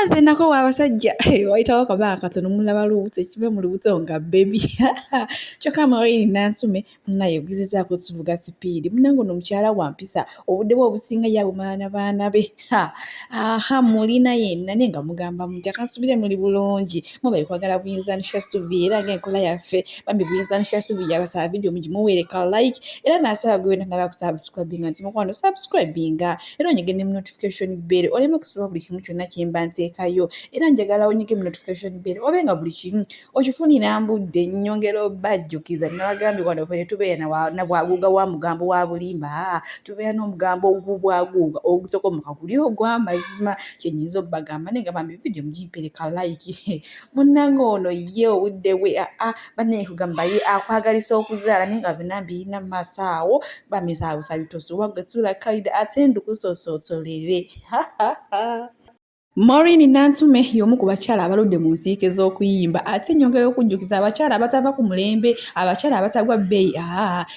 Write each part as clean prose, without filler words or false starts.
nze nako abasajja wayitawo kabanga katono mulaba lubuto kibe mu lubuto nga baby kyokka Moreen Nantume naye gezezaako tuvuga sipiidi munange ono mukyala wampisa obudde bwe obusinga yabumana baana be mulina yenna naye nga mugamba mutya kansubire muli bulungi mubali kwagala buyinzaanishasuvia era ng'enkola yaffe bambi buyinzaanishasuvia basaba vidiyo mugimuweereka like era nasaba gwe wena naba kusubscribinga nti mukwano subscribinga era onyige ne notification bell oleme kusoba buli kimu kyonna kyemba nteekayo era njagala onyige mu notification bell obenga buli kimu okifunira mbudde nnyongera obajjukiza nabagambye wano ffe tubeera na bwaguuga wa mugambo wa bulimba tubeera n'omugambo ogubwaguuga ogusokomoka guli ogw'amazima kyenyinza obbagamba naye nga bambi vidiyo mugimpereka like munnange ono ye obudde bwe bannaye kugamba ye akwagalisa okuzaala naye nga binambi yina maaso awo bamesaabusa bitoso wagatsula kaida ate ndukusosoosolere Moreen Nantume y'omu ku bakyala abaludde mu nsiike z'okuyimba ate nnyongera okujjukiza abakyala abatava ku mulembe abakyala abatagwa bbeeyi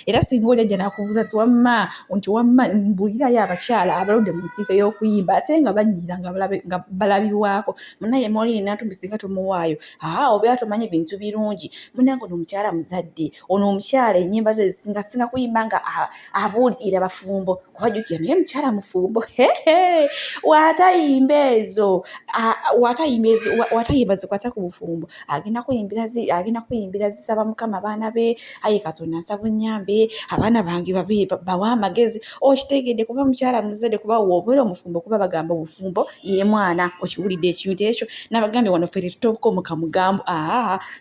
era singa oli ajja n'akubuuza nti wamma mbulirayo abakyala abaludde mu nsiike y'okuyimba ate nga banyirira nga balabibwako munaye Moreen Nantume singa tomuwaayo obeera tomanyi bintu birungi munange ono omukyala muzadde ono omukyala ennyimba ze zisingasinga kuyimba nga abuulirira bafumbo kubajjukira naye mukyala mufumbo watayimba ezo watayimba zikwata ku bufumbo agenda kuyimbira zisaba mukama abaana be aye katonda nsaba nnyambe abaana bange bawa amagezi okitegedde kuba mukyala muzadde kuba wobeera omufumbo kuba bagamba obufumbo ye mwana okiwulidde ekintu ekyo nabagambye wano ffe tetutokomoka mugambo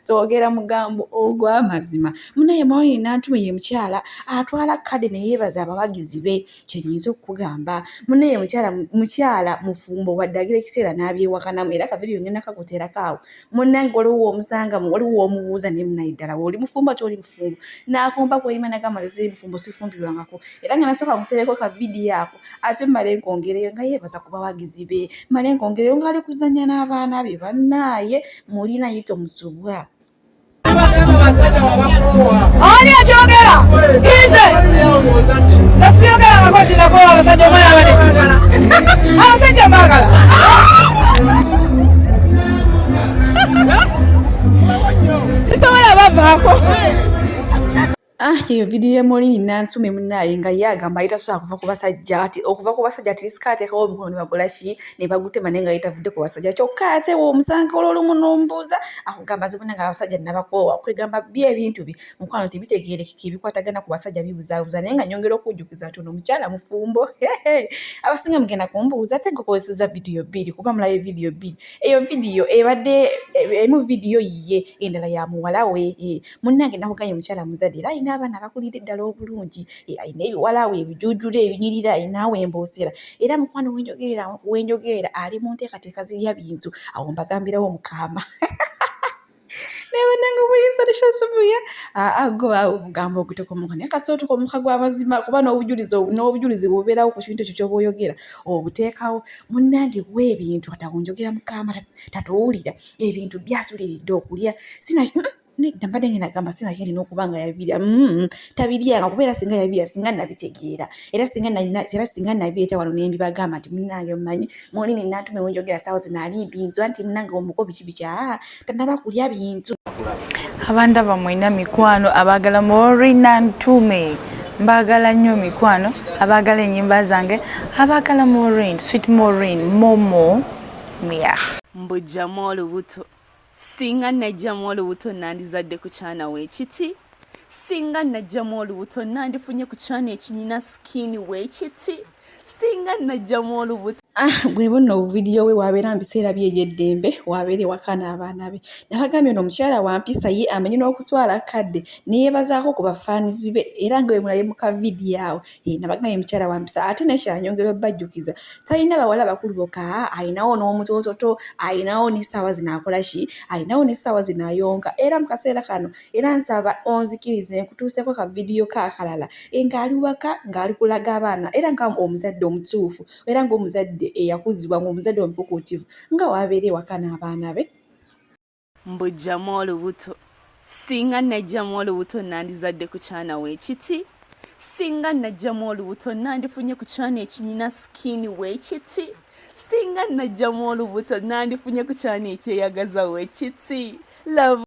twogera mugambo ogw'amazima munaye Moreen Nantume ye mukyala atwala kade neyeebaza abawagizi be kyenyinza okukugamba munaye mukyala mufumbo waddagira ekiseera n'abyewakanamu era kavidiyo ngenda kakuteerakaawo munnange waliwo omusanga waliwo omubuuza naye munaye ddala wooli mufumbo ate oli mufumbo n'akomba kwolima nagamba ziri mufumbo sifumbirwangako era nga nasooka muteereko kavidiyo ako ate mmale nkongereyo nga yeebaza ku bawagizi be mmale nkongereyo ng'ali kuzannya n'abaana be bannaaye mulina yita omusubwa ani akyogera ize sasiyogera makoti nako abasajja omwana abanekigala abasajja mbagala sisobola bavaako eyo vidiyo ya Moreen Nantume munaaye nga ye agamba ayitasobola kuva ku basajja okuva ku basajja tirisika ateekawo omukono ne bagola ki ne bagutema naye nga yitavudde ku basajja kyokka ate omusanga olwolumu n'ombuuza akugamba zibona nga abasajja nabakoowa kwegamba bye ebintu bye mukwano tebitegeerekeka ebikwatagana ku basajja bibuzaabuza naye nga nyongera okujjukiza nti ono mukyala mufumbo abasinga mugenda kumbuuza ate nkukozeseza vidiyo bbiri kuba mulabe vidiyo bbiri eyo vidiyo ebadde emu vidiyo yiye endala ya muwala we munnange nakuganye mukyala muzadde era ayina abaana abakulira eddala obulungi ayina ebiwalawe ebijujjula ebinyirira ayinaawe emboosera era mukwano wenjogerera ali mu nteekateeka zirya bintu awo mbagambirawo mukama nebananga buyinzaanishasuvia go omugambo ogutekomoka naye kasita otukomoka gw'amazima kuba n'obujulizi bubeerawo ku kintu ekyo ky'oba oyogera obuteekawo munnange w'ebintu katawonjogera mukama tatuwulira ebintu byasuliridde okulya mbadde ngenda gamba sina kyerina okuba nga yabirya tabiryanga kubeera singa yabirya singa nabitegeera era singa nabireeta wano nembibagamba nti munnange mumanyi Moreen Nantume wenjogera saawa zino ali bintu anti munnange omuko biki tanaba kulya bintu abandaba mwina mikwano abaagala Moreen Nantume mbagala nnyo mikwano abaagala ennyimba zange abaagala Moreen sweet Moreen momo mia mbujjamu olubuto singa najjamu olubuto nandizadde ku kyana weekiti singa najjamu olubuto nandifunye ku kyana ekinyina sikini weekiti singa najjamu olubuto bwebonna obuvidiyo we wabeera mu biseera bye eby'eddembe wabeera ewaka n'abaana be nabagambye ono omukyala wampisa ye amenye n'okutwala kadde neyeebazaako ku bafaanizi be era nga we mulabe mu kavidiyo awo nabagambye mukyala wampisa ate nekyanyongera obbajjukiza talina bawala bakulu bokka alinawo n'omutoototo alinawo n'essaawa zino akola ki alinawo n'essaawa zino ayonka era mu kaseera kano era nsaba onzikirize nkutuuseko kavidiyo kaakalala ng'ali waka ng'ali kulaga abaana era nga omuzadde omutuufu era ng'omuzadde eyakuzibwa ng'omuzadde omukukuutivu nga wabeera ewaka n'abaana be mbujjamu olubuto singa najjamu olubuto nandizadde ku kyana weekiti singa najjamu olubuto nandifunye ku kyana ekinyina sikini weekiti singa najjamu olubuto nandifunye ku kyana ekyeyagaza weekiti. Love.